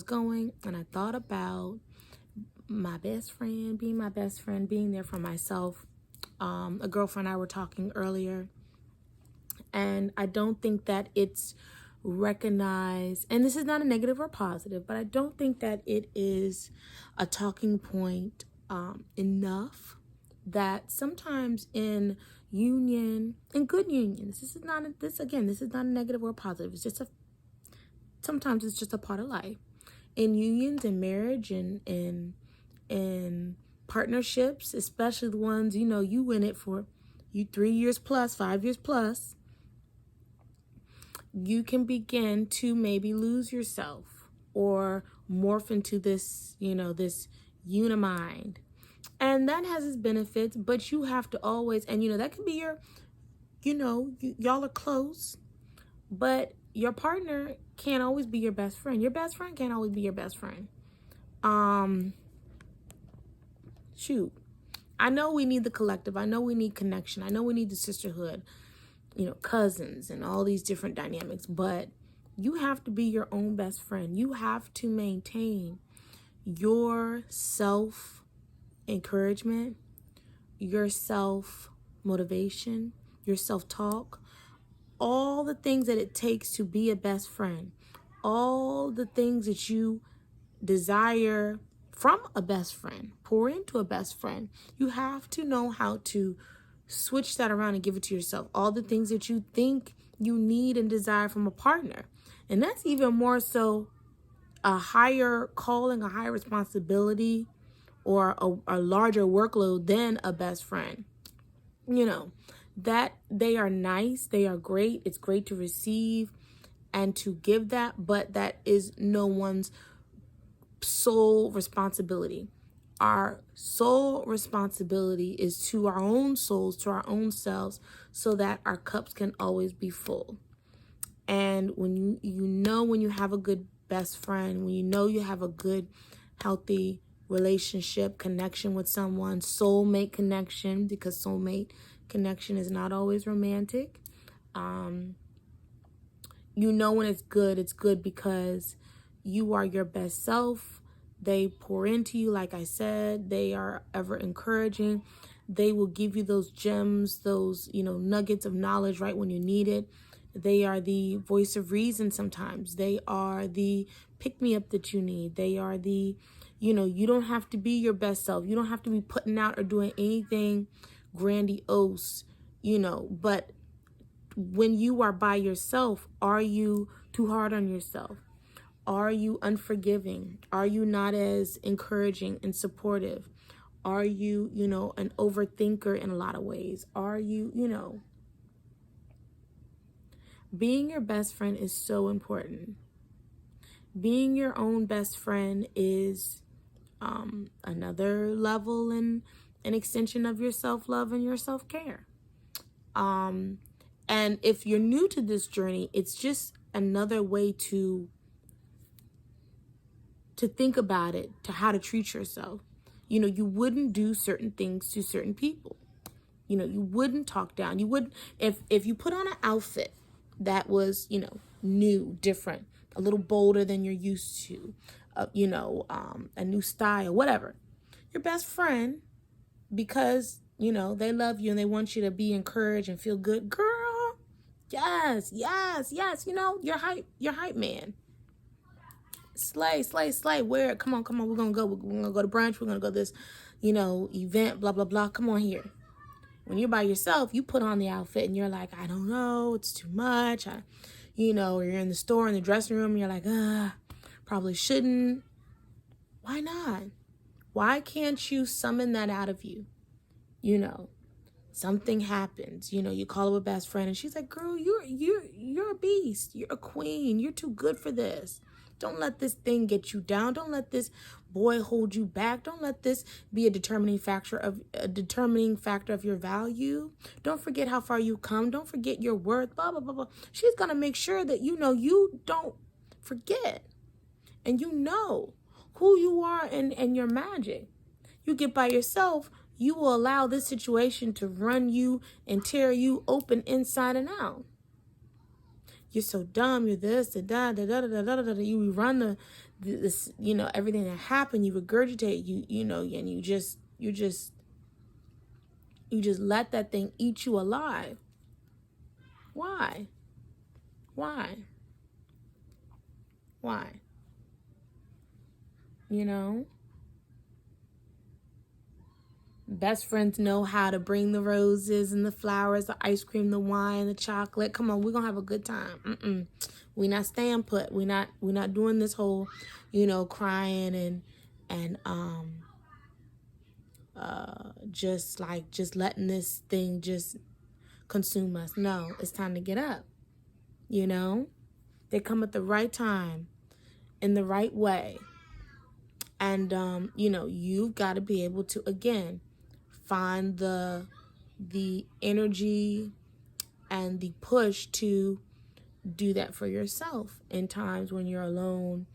going, and I thought about my best friend, being there for myself. A girlfriend and I were talking earlier, and I don't think that it's recognized, and this is not a negative or positive, but I don't think that it is a talking point enough that sometimes in good unions, this is not a negative or positive. Sometimes it's just a part of life. In unions and marriage and partnerships, especially the ones, you in it for 3 years plus, 5 years plus, you can begin to maybe lose yourself or morph into this, this unimind. And that has its benefits, but you have to always, and that can be your, y'all are close, but your partner can't always be your best friend. Your best friend can't always be your best friend. Shoot. I know we need the collective. I know we need connection. I know we need the sisterhood, cousins and all these different dynamics, but you have to be your own best friend. You have to maintain your self-encouragement, your self-motivation, your self-talk, all the things that it takes to be a best friend, all the things that you desire from a best friend, pour into a best friend. You have to know how to switch that around and give it to yourself. All the things that you think you need and desire from a partner. And that's even more so a higher calling, a higher responsibility, or a larger workload than a best friend. That they are nice, they are great. It's great to receive and to give that, but that is no one's sole responsibility. Our sole responsibility is to our own souls, to our own selves, so that our cups can always be full. And when when you have a good best friend, when you have a good, healthy relationship, connection with someone, soulmate connection, because soulmate connection is not always romantic. When it's good because you are your best self. They pour into you, like I said. They are ever encouraging. They will give you those gems, those, nuggets of knowledge right when you need it. They are the voice of reason sometimes. They are the pick-me-up that you need. They are the, you don't have to be your best self. You don't have to be putting out or doing anything grandiose, but when you are by yourself, are you too hard on yourself? Are you unforgiving? Are you not as encouraging and supportive? Are you, an overthinker in a lot of ways? Are you, being your best friend is so important. Being your own best friend is another level and an extension of your self-love and your self-care. And if you're new to this journey, it's just another way to think about it, to how to treat yourself. You wouldn't do certain things to certain people. You wouldn't talk down. You wouldn't, if you put on an outfit that was, new, different, a little bolder than you're used to, a new style, whatever. Your best friend, because, they love you and they want you to be encouraged and feel good. Girl, yes. You're hype man. Slay. Where? Come on. We're gonna go to brunch. We're gonna go to this, event, blah, blah, blah. Come on here. When you're by yourself, you put on the outfit and you're like, I don't know, it's too much. Or you're in the store, in the dressing room, and you're like, probably shouldn't. Why not? Why can't you summon that out of you? Something happens, you call up a best friend and she's like, girl, you're a beast. You're a queen. You're too good for this. Don't let this thing get you down. Don't let this boy hold you back. Don't let this be a determining factor of your value. Don't forget how far you come. Don't forget your worth, blah, blah, blah, blah. She's going to make sure that, you don't forget. And who you are and your magic. You get by yourself, you will allow this situation to run you and tear you open inside and out. You're so dumb, you're this, da da da da da da da. You run this, you know, everything that happened, you regurgitate, you know, and you just let that thing eat you alive. Why? Why? Why? You know? Best friends know how to bring the roses and the flowers, the ice cream, the wine, the chocolate. Come on, we're gonna have a good time. We not staying put. We're not doing this whole, you know, crying and just letting this thing just consume us. No, it's time to get up. You know? They come at the right time, in the right way. And you know, you've got to be able to, again, find the energy and the push to do that for yourself in times when you're alone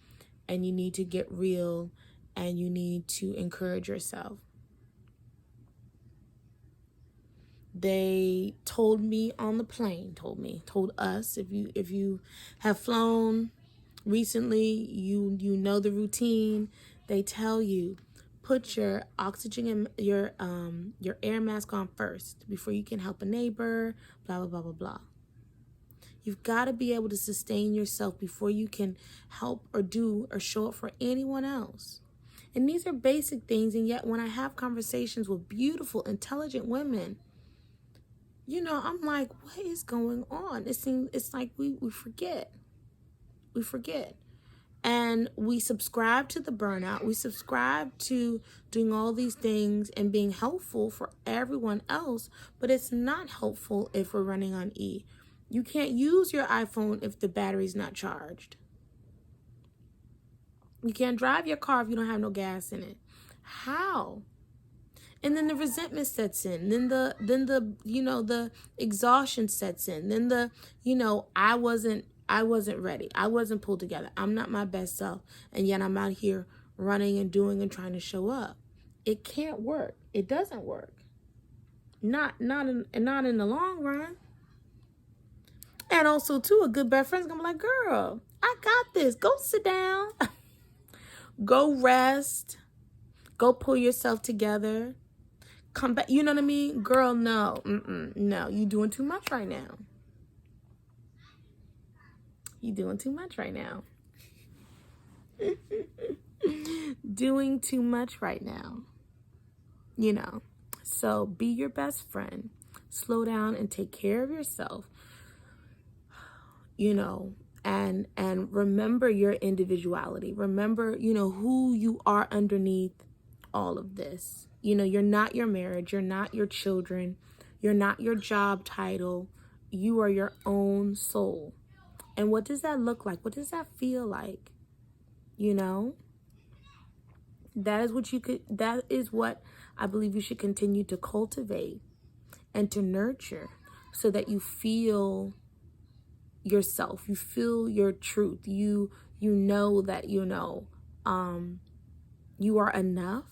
and you need to get real and you need to encourage yourself. They told me on the plane, told us, if you have flown recently, you know the routine. They tell you, put your oxygen and your air mask on first before you can help a neighbor, blah blah blah blah blah. You've got to be able to sustain yourself before you can help or do or show up for anyone else. And these are basic things, and yet when I have conversations with beautiful, intelligent women, you know, I'm like, what is going on? It's like we forget. We forget. And we subscribe to the burnout. We subscribe to doing all these things and being helpful for everyone else, but it's not helpful if we're running on E. You can't use your iPhone if the battery's not charged. You can't drive your car if you don't have no gas in it. How? And then the resentment sets in. Then the you know, the exhaustion sets in. Then the, you know, I wasn't ready. I wasn't pulled together. I'm not my best self. And yet I'm out here running and doing and trying to show up. It can't work. It doesn't work. Not in the long run. And also too, a good best friend's gonna be like, girl, I got this. Go sit down. Go rest. Go pull yourself together. Come back. You know what I mean? Girl, no. No, you doing too much right now. You doing too much right now. Doing too much right now. You know. So be your best friend. Slow down and take care of yourself. You know, and remember your individuality. Remember, you know, who you are underneath all of this. You know, you're not your marriage. You're not your children. You're not your job title. You are your own soul. And what does that look like? What does that feel like? You know, that is what I believe you should continue to cultivate and to nurture, so that you feel yourself, you feel your truth, you know that, you know, you are enough,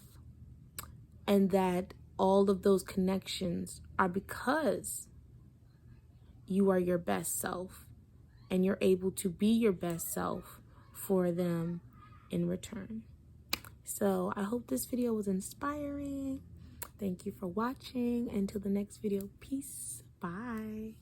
and that all of those connections are because you are your best self, and you're able to be your best self for them in return. So I hope this video was inspiring. Thank you for watching. Until the next video, peace. Bye.